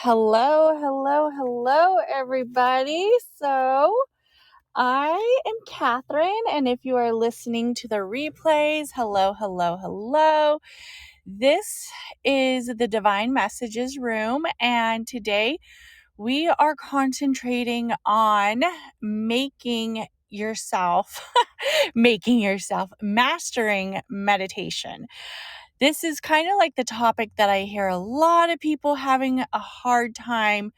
Hello, everybody. So I am Catherine, and if you are listening to the replays, hello. This is the Divine Messages Room, and today we are concentrating on mastering meditation. This is kind of like the topic that I hear a lot of people having a hard time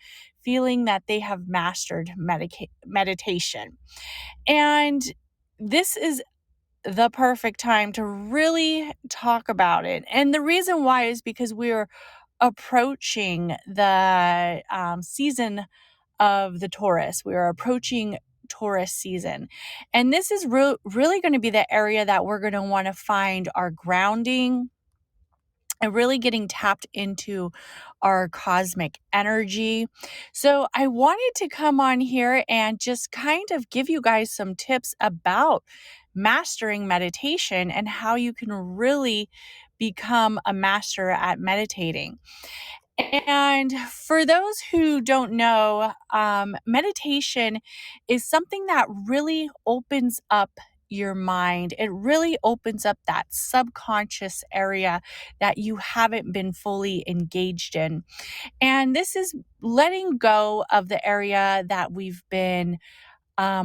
feeling that they have mastered meditation. And this is the perfect time to really talk about it. And the reason why is because we're approaching the season of the Taurus. We are approaching Taurus season. And this is really going to be the area that we're going to want to find our grounding and really getting tapped into our cosmic energy. So I wanted to come on here and just kind of give you guys some tips about mastering meditation and how you can really become a master at meditating. And for those who don't know, meditation is something that really opens up your mind. It really opens up that subconscious area that you haven't been fully engaged in. And this is letting go of the area that we've been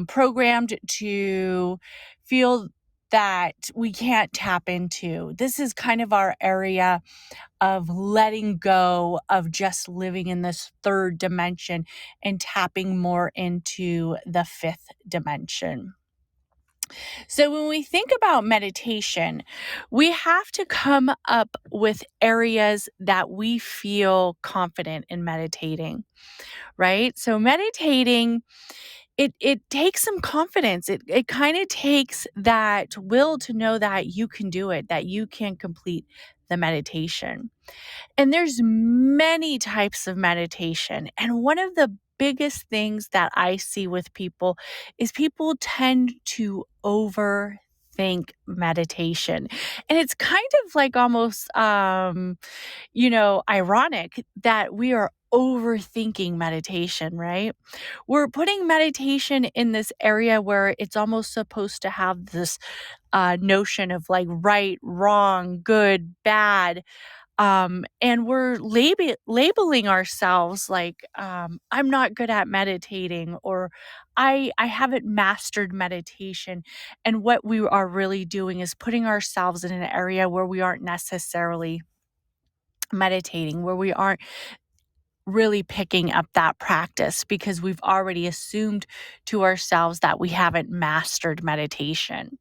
programmed to feel that we can't tap into. This is kind of our area of letting go of just living in this third dimension and tapping more into the fifth dimension. So when we think about meditation, we have to come up with areas that we feel confident in meditating, right? So meditating, it takes some confidence. It kind of takes that will to know that you can do it, that you can complete the meditation. And there's many types of meditation. And one of the biggest things that I see with people is people tend to overthink meditation. And it's kind of like almost, ironic that we are overthinking meditation, right? We're putting meditation in this area where it's almost supposed to have this notion of like right, wrong, good, bad. And we're labeling ourselves like, I'm not good at meditating, or I haven't mastered meditation. And what we are really doing is putting ourselves in an area where we aren't necessarily meditating, where we aren't really picking up that practice because we've already assumed to ourselves that we haven't mastered meditation.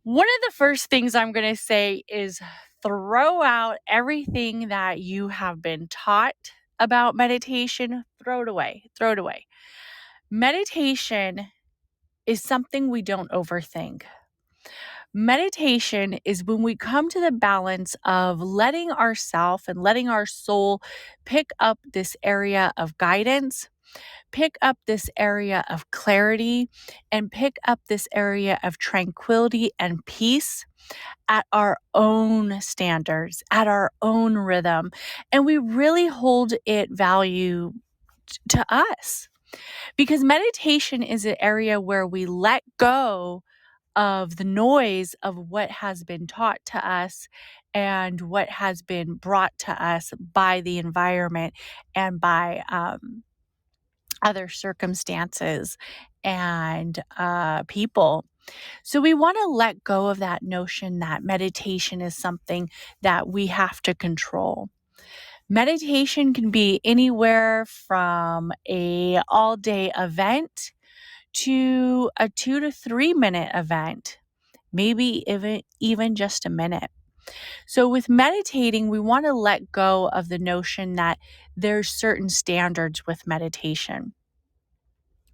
One of the first things I'm going to say is throw out everything that you have been taught about meditation. Throw it away. Meditation is something we don't overthink. Meditation is when we come to the balance of letting ourself and letting our soul pick up this area of guidance, pick up this area of clarity, and pick up this area of tranquility and peace at our own standards, at our own rhythm. And we really hold it value to us, because meditation is an area where we let go of the noise of what has been taught to us and what has been brought to us by the environment and by other circumstances and people. So we want to let go of that notion that meditation is something that we have to control. Meditation can be anywhere from a all-day event to a 2 to 3 minute event, maybe even just a minute. So with meditating, we want to let go of the notion that there's certain standards with meditation.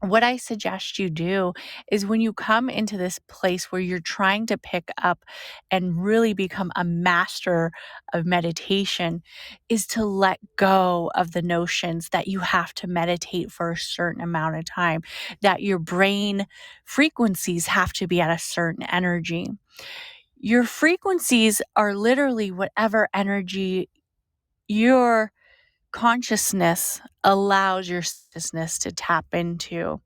What I suggest you do is when you come into this place where you're trying to pick up and really become a master of meditation, is to let go of the notions that you have to meditate for a certain amount of time, that your brain frequencies have to be at a certain energy. Your frequencies are literally whatever energy you're consciousness allows your consciousness to tap into.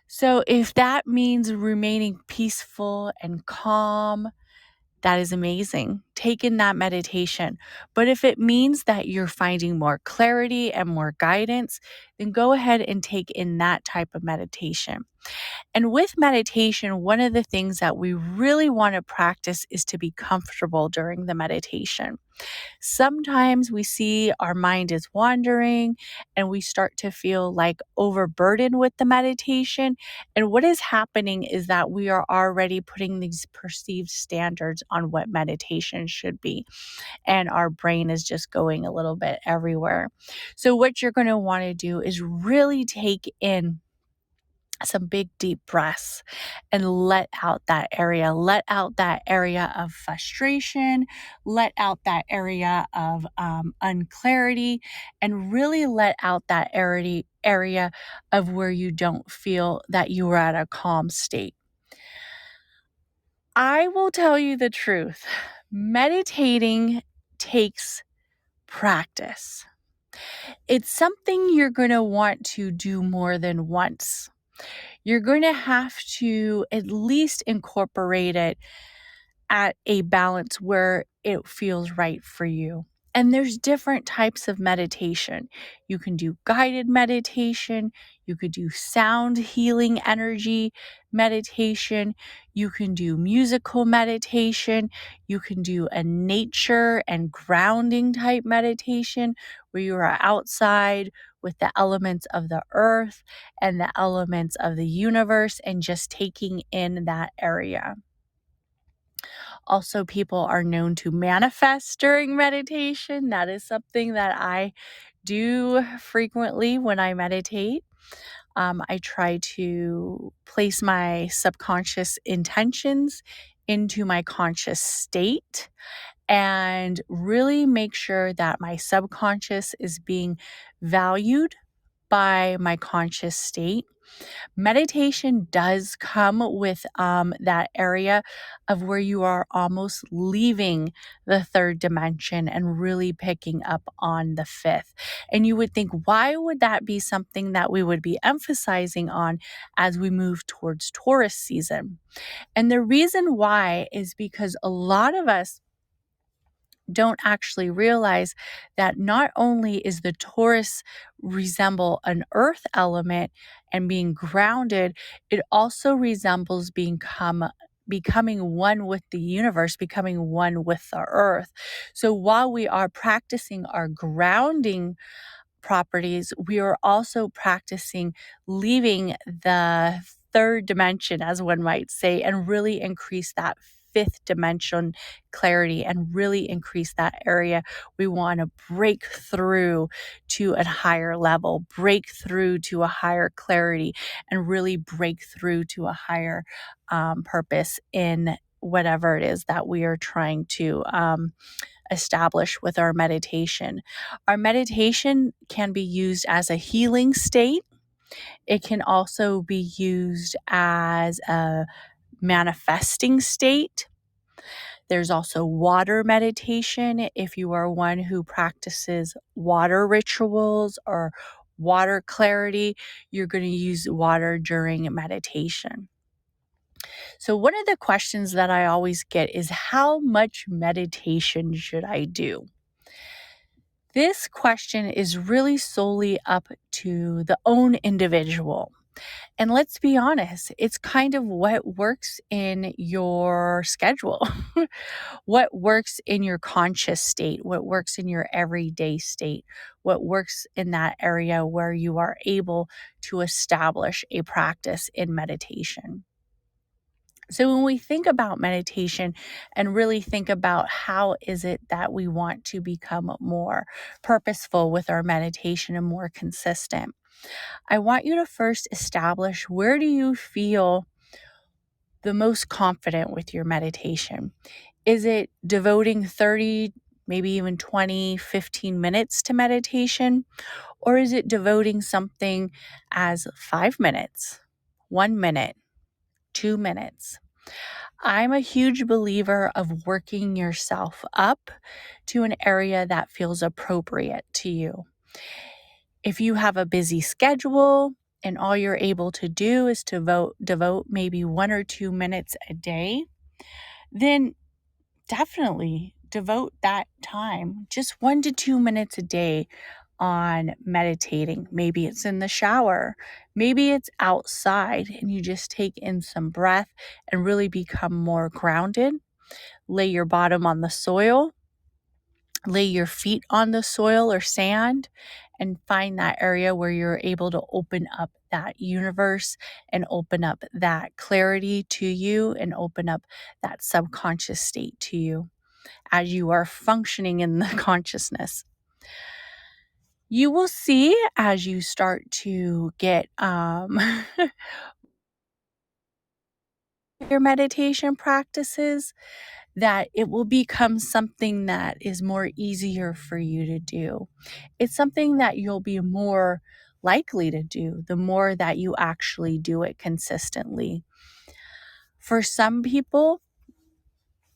So if that means remaining peaceful and calm, that is amazing. Take in that meditation. But if it means that you're finding more clarity and more guidance, then go ahead and take in that type of meditation. And with meditation, one of the things that we really want to practice is to be comfortable during the meditation. Sometimes we see our mind is wandering and we start to feel like overburdened with the meditation. And what is happening is that we are already putting these perceived standards on what meditation should be. And our brain is just going a little bit everywhere. So, what you're going to want to do is really take in some big deep breaths and let out that area. Let out that area of frustration, let out that area of unclarity, and really let out that area of where you don't feel that you are at a calm state. I will tell you the truth. Meditating takes practice. It's something you're going to want to do more than once. You're going to have to at least incorporate it at a balance where it feels right for you. And there's different types of meditation. You can do guided meditation. You could do sound healing energy meditation. You can do musical meditation. You can do a nature and grounding type meditation where you are outside with the elements of the earth and the elements of the universe and just taking in that area. Also, people are known to manifest during meditation. That is something that I do frequently when I meditate. I try to place my subconscious intentions into my conscious state and really make sure that my subconscious is being valued by my conscious state. Meditation does come with that area of where you are almost leaving the third dimension and really picking up on the fifth. And you would think, why would that be something that we would be emphasizing on as we move towards Taurus season? And the reason why is because a lot of us don't actually realize that not only is the Taurus resemble an earth element and being grounded, it also resembles becoming one with the universe, becoming one with the earth. So while we are practicing our grounding properties, we are also practicing leaving the third dimension, as one might say, and really increase that fifth dimension clarity and really increase that area. We want to break through to a higher level, break through to a higher clarity, and really break through to a higher purpose in whatever it is that we are trying to establish with our meditation. Our meditation can be used as a healing state. It can also be used as a manifesting state. There's also water meditation. If you are one who practices water rituals or water clarity, you're going to use water during meditation. So, one of the questions that I always get is, how much meditation should I do? This question is really solely up to the own individual. And let's be honest, it's kind of what works in your schedule, what works in your conscious state, what works in your everyday state, what works in that area where you are able to establish a practice in meditation. So when we think about meditation and really think about how is it that we want to become more purposeful with our meditation and more consistent, I want you to first establish, where do you feel the most confident with your meditation? Is it devoting 30, maybe even 20, 15 minutes to meditation? Or is it devoting something as 5 minutes, 1 minute, 2 minutes? I'm a huge believer of working yourself up to an area that feels appropriate to you. If you have a busy schedule and all you're able to do is to devote maybe 1 or 2 minutes a day, then definitely devote that time, just 1 to 2 minutes a day on meditating. Maybe it's in the shower, maybe it's outside, and you just take in some breath and really become more grounded. Lay your bottom on the soil, lay your feet on the soil or sand, and find that area where you're able to open up that universe and open up that clarity to you and open up that subconscious state to you as you are functioning in the consciousness. You will see as you start to get your meditation practices that it will become something that is more easier for you to do. It's something that you'll be more likely to do the more that you actually do it consistently. For some people,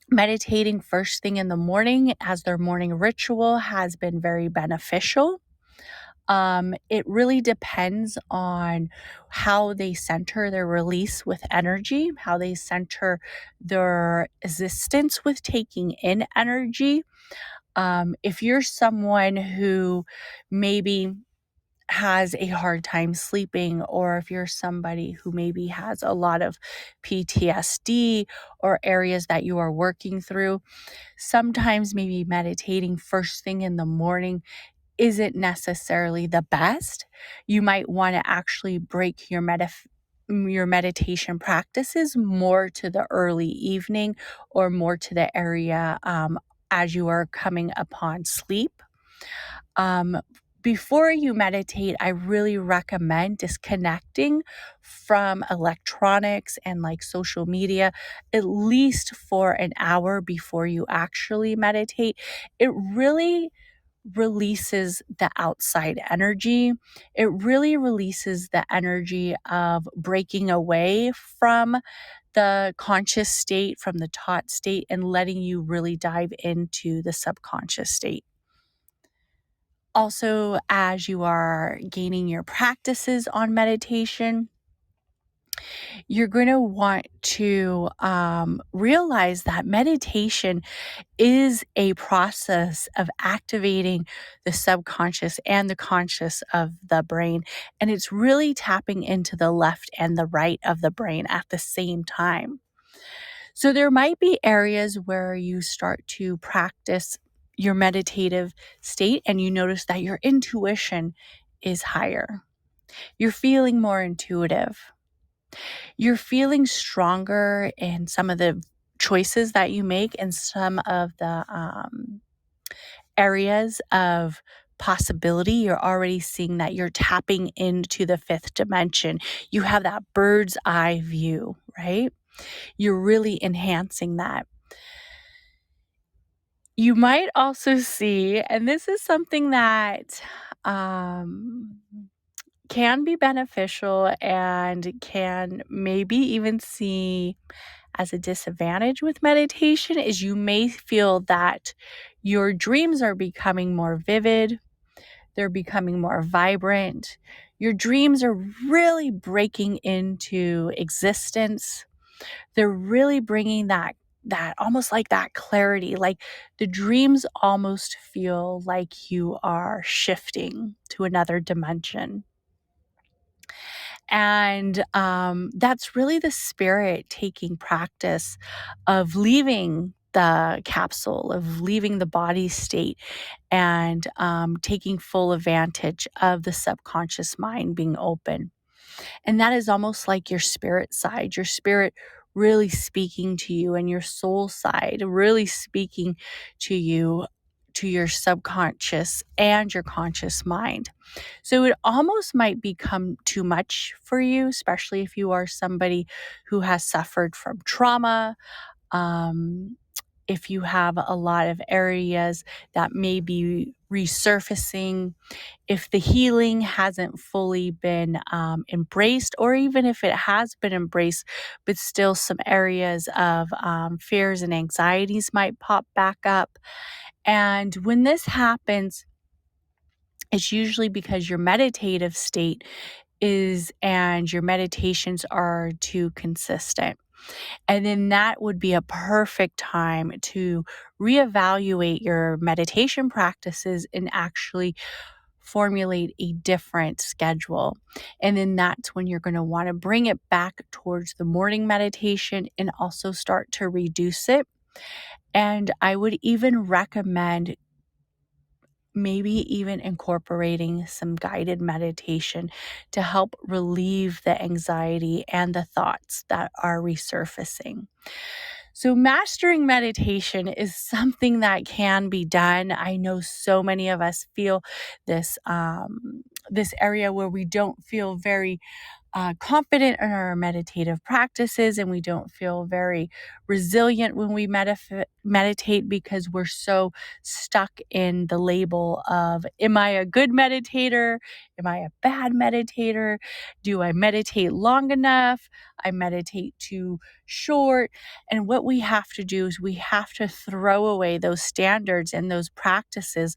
meditating first thing in the morning as their morning ritual has been very beneficial. It really depends on how they center their release with energy, how they center their existence with taking in energy. If you're someone who maybe has a hard time sleeping, or if you're somebody who maybe has a lot of PTSD or areas that you are working through, sometimes maybe meditating first thing in the morning isn't necessarily the best. You might want to actually break your meditation practices more to the early evening or more to the area as you are coming upon sleep. Before you meditate, I really recommend disconnecting from electronics and like social media at least for an hour before you actually meditate. It really releases the outside energy. It really releases the energy of breaking away from the conscious state, from the taught state, and letting you really dive into the subconscious state. Also, as you are gaining your practices on meditation, you're going to want to realize that meditation is a process of activating the subconscious and the conscious of the brain. And it's really tapping into the left and the right of the brain at the same time. So there might be areas where you start to practice your meditative state and you notice that your intuition is higher. You're feeling more intuitive. You're feeling stronger in some of the choices that you make and some of the areas of possibility. You're already seeing that you're tapping into the fifth dimension. You have that bird's eye view, right? You're really enhancing that. You might also see, and this is something that can be beneficial and can maybe even see as a disadvantage with meditation, is you may feel that your dreams are becoming more vivid. They're becoming more vibrant. Your dreams are really breaking into existence. They're really bringing that almost like that clarity, like the dreams almost feel like you are shifting to another dimension. And that's really the spirit taking practice of leaving the capsule, of leaving the body state, and taking full advantage of the subconscious mind being open. And that is almost like your spirit side, your spirit really speaking to you, and your soul side really speaking to you, to your subconscious and your conscious mind. So it almost might become too much for you, especially if you are somebody who has suffered from trauma. If you have a lot of areas that may be resurfacing, if the healing hasn't fully been embraced, or even if it has been embraced, but still some areas of fears and anxieties might pop back up. And when this happens, It's usually because your meditative state and your meditations are too consistent. And then that would be a perfect time to reevaluate your meditation practices and actually formulate a different schedule. And then that's when you're going to want to bring it back towards the morning meditation and also start to reduce it. And I would even recommend maybe even incorporating some guided meditation to help relieve the anxiety and the thoughts that are resurfacing. So mastering meditation is something that can be done. I know so many of us feel this area where we don't feel very confident in our meditative practices, and we don't feel very resilient when we meditate because we're so stuck in the label of, am I a good meditator? Am I a bad meditator? Do I meditate long enough? I meditate too short. And what we have to do is we have to throw away those standards and those practices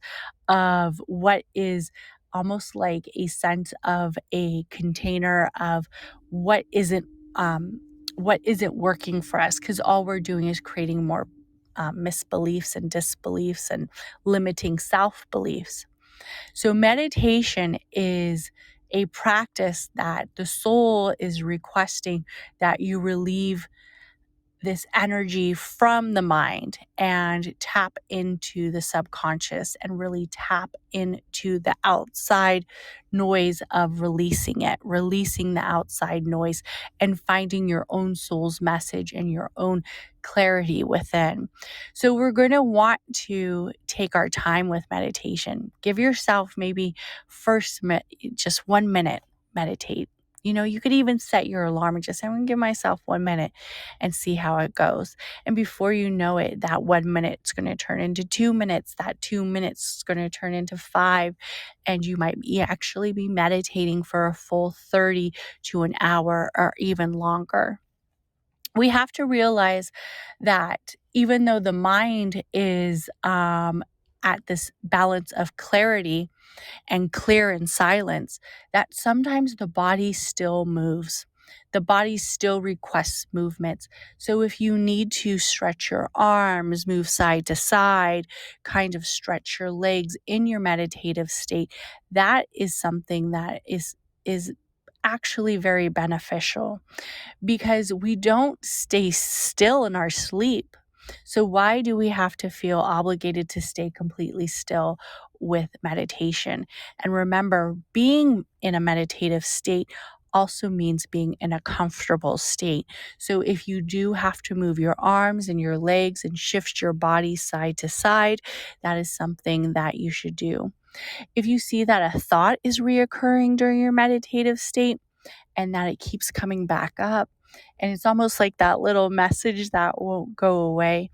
of what is almost like a sense of a container of what isn't working for us, because all we're doing is creating more misbeliefs and disbeliefs and limiting self-beliefs. So meditation is a practice that the soul is requesting that you relieve this energy from the mind and tap into the subconscious and really tap into the outside noise of releasing the outside noise and finding your own soul's message and your own clarity within. So we're going to want to take our time with meditation. Give yourself maybe just 1 minute, meditate. You could even set your alarm and just say, I'm going to give myself 1 minute and see how it goes. And before you know it, that 1 minute is going to turn into 2 minutes. That 2 minutes is going to turn into 5. And you might actually be meditating for a full 30 to an hour or even longer. We have to realize that even though the mind is at this balance of clarity and clear and silence, that sometimes the body still moves. The body still requests movements. So if you need to stretch your arms, move side to side, kind of stretch your legs in your meditative state, that is something that is actually very beneficial, because we don't stay still in our sleep. So why do we have to feel obligated to stay completely still with meditation? And remember, being in a meditative state also means being in a comfortable state. So if you do have to move your arms and your legs and shift your body side to side, that is something that you should do. If you see that a thought is reoccurring during your meditative state and that it keeps coming back up, and it's almost like that little message that won't go away,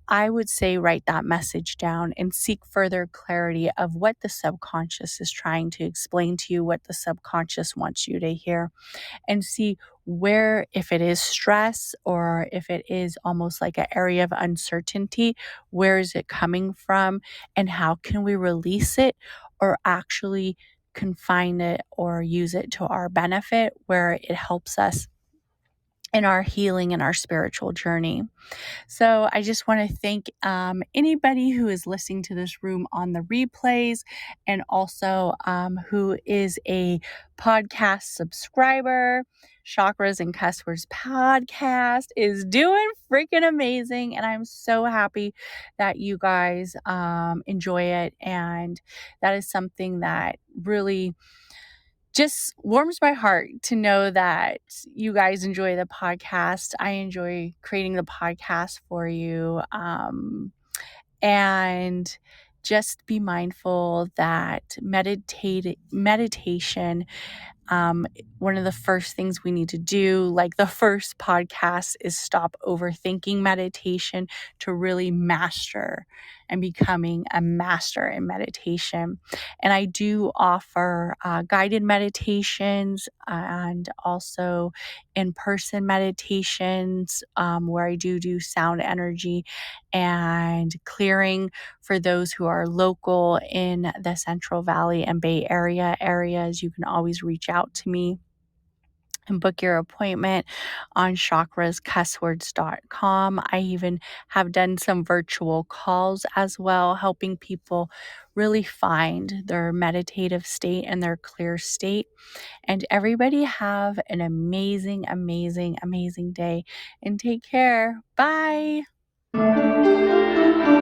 I would say write that message down and seek further clarity of what the subconscious is trying to explain to you, what the subconscious wants you to hear, and see where, if it is stress or if it is almost like an area of uncertainty, where is it coming from and how can we release it or actually confine it or use it to our benefit where it helps us in our healing and our spiritual journey. So I just want to thank anybody who is listening to this room on the replays, and also who is a podcast subscriber. Chakras and Cusswords podcast is doing freaking amazing, and I'm so happy that you guys enjoy it. And that is something that really just warms my heart to know that you guys enjoy the podcast. I enjoy creating the podcast for you. And just be mindful that meditation, one of the first things we need to do, like the first podcast, is stop overthinking meditation to really master and becoming a master in meditation. And I do offer guided meditations and also in-person meditations where I do sound energy and clearing for those who are local in the Central Valley and Bay Area areas. You can always reach out to me and book your appointment on chakrascusswords.com. I even have done some virtual calls as well, helping people really find their meditative state and their clear state. And everybody have an amazing, amazing, amazing day and take care. Bye.